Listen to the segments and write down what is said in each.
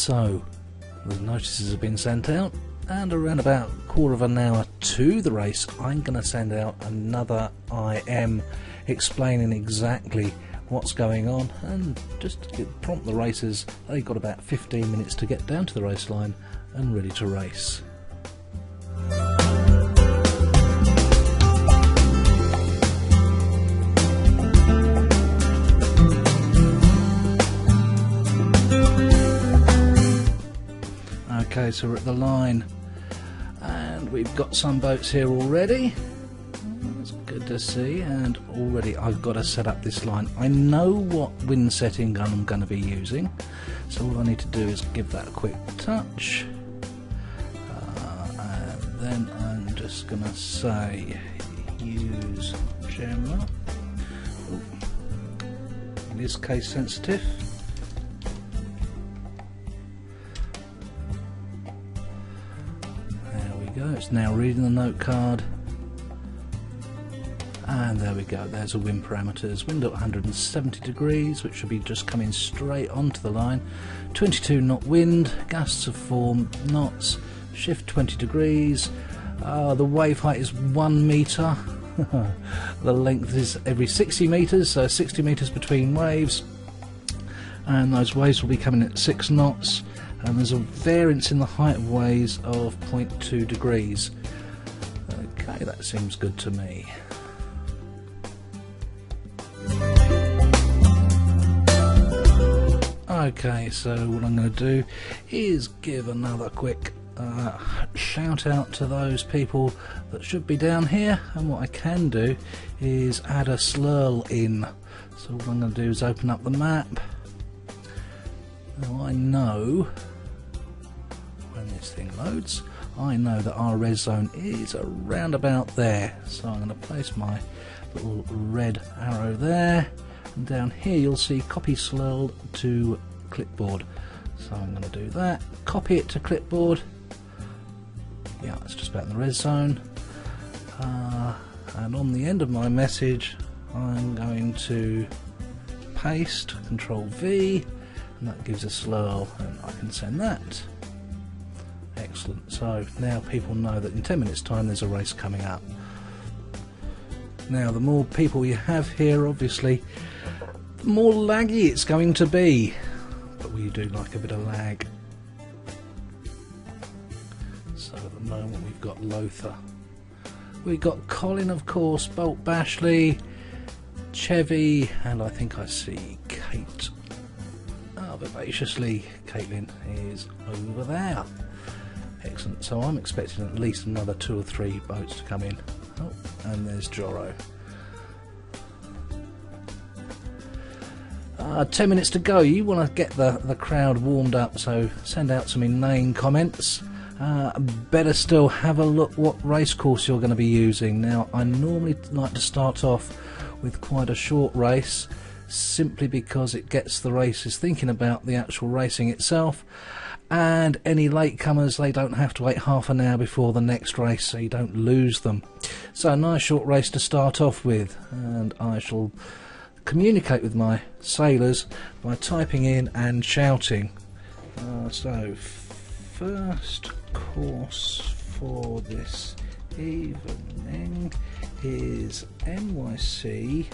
So the notices have been sent out, and around about quarter of an hour to the race I'm going to send out another IM explaining exactly what's going on, and just to prompt the racers. They've got about 15 minutes to get down to the race line and ready to race. Okay, so we're at the line and we've got some boats here already. That's good to see, and already I've got to set up this line. I know what wind setting gun I'm going to be using, so all I need to do is give that a quick touch, and then I'm just going to say use gemma. It is case sensitive. It's now reading the note card, and there we go, there's the wind parameters. Wind at 170 degrees, which should be just coming straight onto the line. 22 knot wind, gusts of 4 knots, shift 20 degrees. The wave height is 1 metre. The length is every 60 metres, so 60 metres between waves, and those waves will be coming at 6 knots. And there's a variance in the height of waves of 0.2 degrees. Okay, that seems good to me. Okay, so what I'm going to do is give another quick shout out to those people that should be down here, and what I can do is add a slurl in. So what I'm going to do is open up the map. Now I know, when this thing loads, I know that our res zone is around about there. So I'm going to place my little red arrow there, and down here you'll see copy slurl to clipboard. So I'm going to do that, copy it to clipboard. Yeah, it's just about in the res zone. And on the end of my message I'm going to paste, Control V, and that gives a slurl, and I can send that. Excellent. So now people know that in 10 minutes time there's a race coming up. Now the more people you have here, obviously the more laggy it's going to be, but we do like a bit of lag. So at the moment we've got Lothar, we've got Colin, of course, Bolt Bashley, Chevy, and I think I see Kate. Vivaciously, Caitlin is over there. Excellent. So I'm expecting at least another 2 or 3 boats to come in. Oh, and there's Joro. 10 minutes to go. You want to get the crowd warmed up, so send out some inane comments. Better still, have a look what race course you're going to be using. Now I normally like to start off with quite a short race, simply because it gets the racers thinking about the actual racing itself, and any latecomers, they don't have to wait half an hour before the next race, so you don't lose them. So a nice short race to start off with, and I shall communicate with my sailors by typing in and shouting. So first course for this evening is NYC,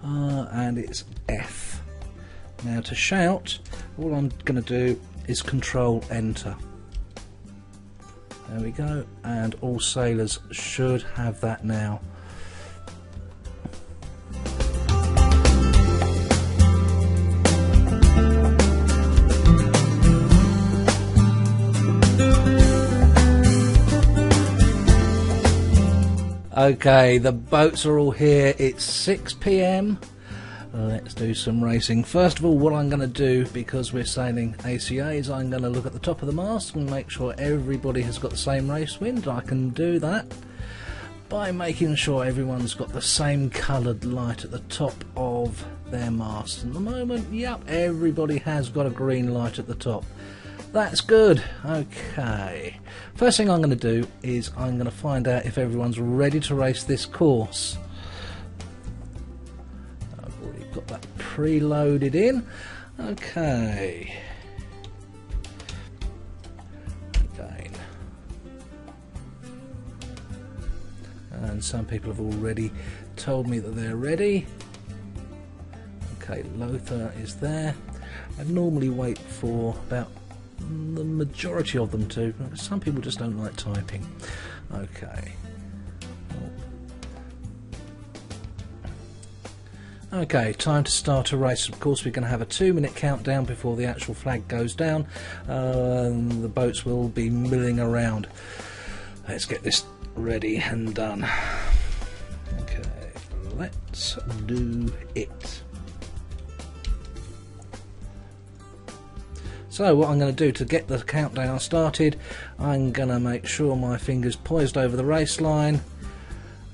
and it's F. Now to shout, all I'm going to do is Control Enter. There we go, and all sailors should have that now. Okay, the boats are all here. It's 6 PM. Let's do some racing. First of all, what I'm going to do, because we're sailing ACA, is I'm going to look at the top of the mast and make sure everybody has got the same race wind. I can do that by making sure everyone's got the same coloured light at the top of their mast. At the moment, yep, everybody has got a green light at the top. That's good. Okay, first thing I'm going to do is I'm going to find out if everyone's ready to race this course. I've already got that preloaded in. Okay, and some people have already told me that they're ready. Okay, Lothar is there. I normally wait for about the majority of them to. Some people just don't like typing. Okay. Okay, time to start a race. Of course, we're going to have a 2-minute countdown before the actual flag goes down. The boats will be milling around. Let's get this ready and done. Okay, let's do it. So what I'm going to do to get the countdown started, I'm going to make sure my finger's poised over the race line,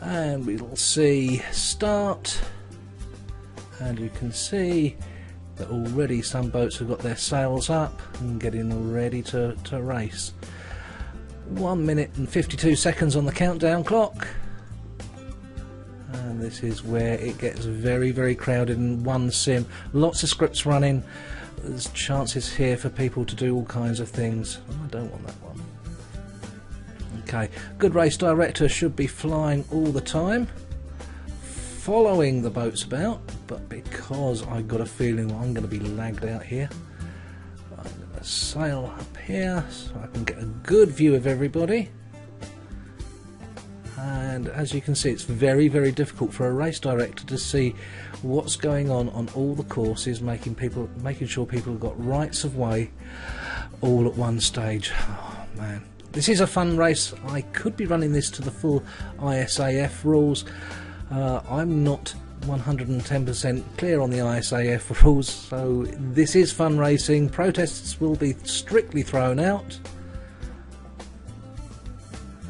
and we'll see start. And you can see that already some boats have got their sails up and getting ready to race. 1 minute and 52 seconds on the countdown clock. And this is where it gets very, very crowded in one sim. Lots of scripts running. There's chances here for people to do all kinds of things. Oh, I don't want that one. Okay, good race director should be flying all the time, following the boats about, but because I've got a feeling I'm going to be lagged out here, I'm going to sail up here so I can get a good view of everybody. And as you can see, it's very, very difficult for a race director to see what's going on all the courses, making sure people have got rights of way all at one stage. Oh man, this is a fun race. I could be running this to the full ISAF rules. I'm not 110% clear on the ISAF rules, so this is fun racing. Protests will be strictly thrown out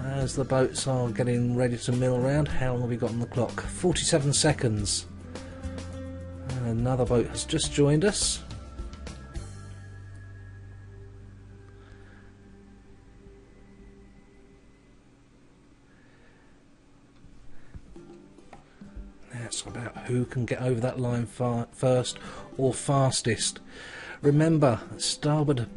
as the boats are getting ready to mill around. How long have we got on the clock? 47 seconds. And another boat has just joined us. It's about who can get over that line first or fastest. Remember, starboard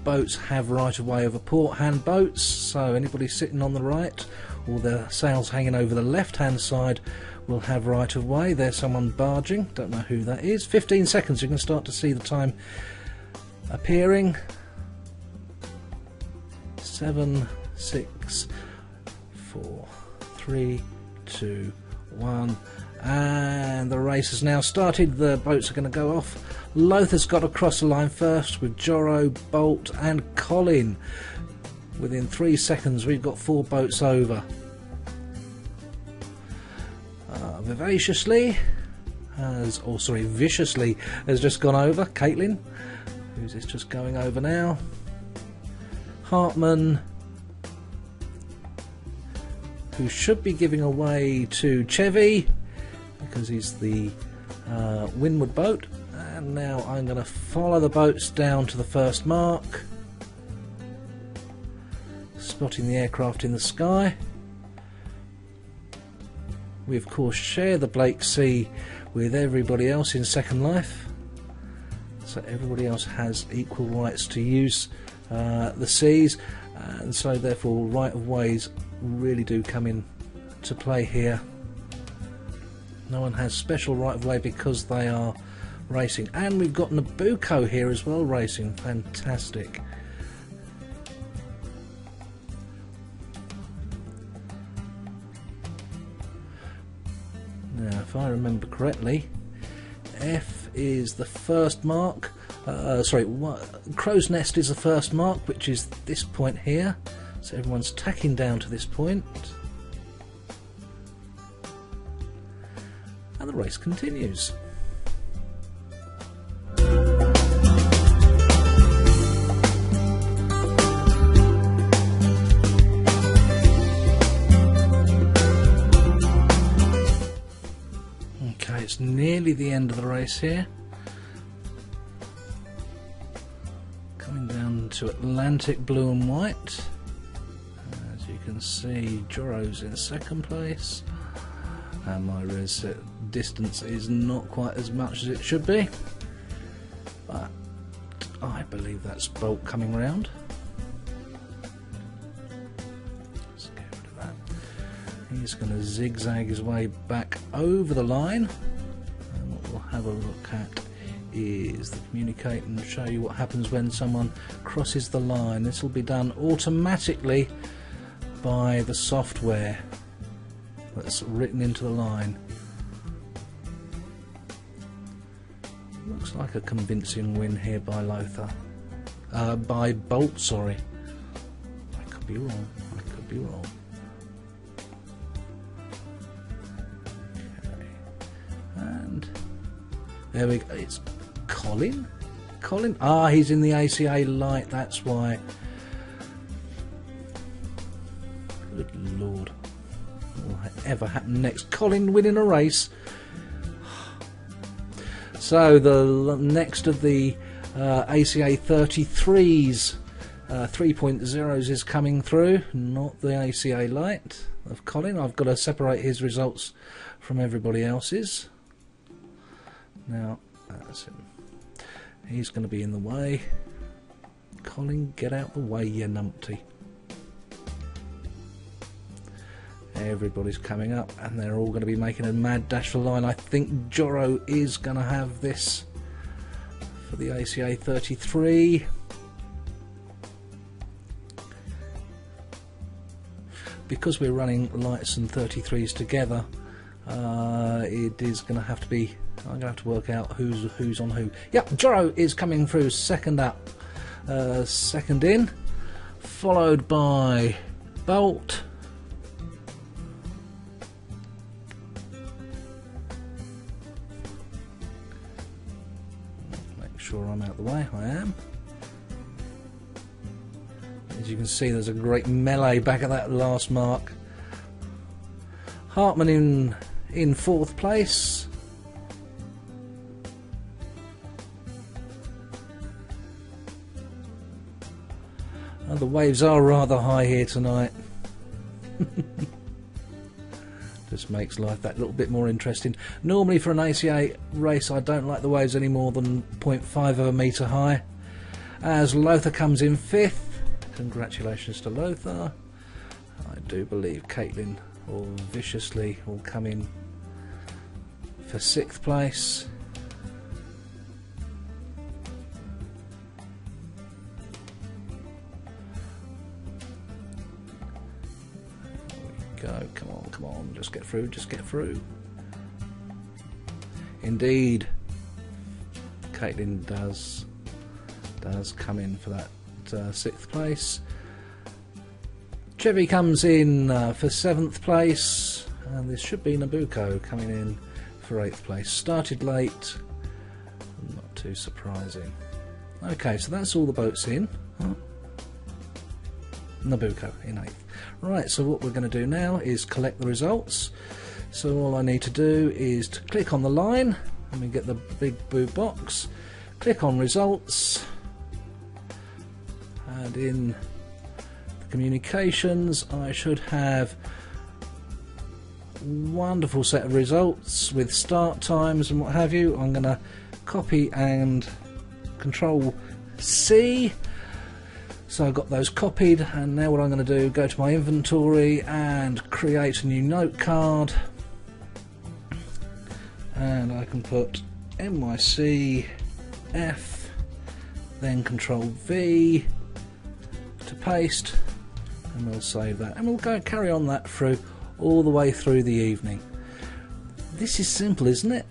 boats have right of way over port hand boats, so anybody sitting on the right or the sails hanging over the left hand side will have right of way. There's someone barging, don't know who that is. 15 seconds, you can start to see the time appearing. 7, 6, 4, 3, 2, 1, and the race has now started. The boats are going to go off. Lothar's got across the line first with Joro, Bolt and Colin. Within 3 seconds we've got 4 boats over. Viciously has just gone over. Caitlin, who's this just going over now? Hartman, who should be giving away to Chevy because he's the windward boat. And now I'm going to follow the boats down to the first mark, spotting the aircraft in the sky. We of course share the Blake Sea with everybody else in Second Life, so everybody else has equal rights to use the seas, and so therefore right of ways really do come in to play here. No one has special right of way because they are racing, and we've got Nabucco here as well racing. Fantastic. Now if I remember correctly, F is the first mark, Crow's Nest is the first mark, which is this point here, so everyone's tacking down to this point, and the race continues. Okay, it's nearly the end of the race here. Coming down to Atlantic blue and white. As you can see, Joro's in second place, and my res distance is not quite as much as it should be, but I believe that's Bolt coming round. Let's get rid of that. He's going to zigzag his way back over the line, and what we'll have a look at is the communicate and show you what happens when someone crosses the line. This will be done automatically by the software that's written into the line. Looks like a convincing win here by by Bolt, sorry. I could be wrong. I could be wrong. Okay. And there we go. It's Colin? Colin? Ah, he's in the ACA light, that's why. Good Lord. What will ever happen next? Colin winning a race. So the next of the ACA 33s 3.0s is coming through, not the ACA light of Colin. I've got to separate his results from everybody else's. Now, that's him. He's going to be in the way. Colin, get out the way, you numpty. Everybody's coming up, and they're all going to be making a mad dash for the line. I think Joro is going to have this for the ACA 33. Because we're running lights and 33s together, it is going to have to be. I'm going to have to work out who's on who. Yep, Joro is coming through second up, second in, followed by Bolt. Sure I'm out the way. I am. As you can see, there's a great melee back at that last mark. Hartman in fourth place. The waves are rather high here tonight. Just makes life that little bit more interesting. Normally for an ACA race I don't like the waves any more than 0.5 of a metre high. As Lothar comes in fifth, congratulations to Lothar. I do believe Caitlin will viciously come in for sixth place. Go, come on, just get through. Indeed, Caitlin does come in for that sixth place. Chevy comes in for seventh place, and this should be Nabucco coming in for eighth place. Started late, not too surprising. Okay, so that's all the boats in. Nabucco in eighth. Right, so what we're going to do now is collect the results. So all I need to do is to click on the line, and we get the big blue box. Click on results, and in the communications I should have a wonderful set of results with start times and what have you. I'm going to copy and Control C. So I've got those copied, and now what I'm going to do, go to my inventory and create a new note card, and I can put NYC F, then Control V to paste, and we'll save that, and we'll go and carry on that through all the way through the evening. This is simple, isn't it?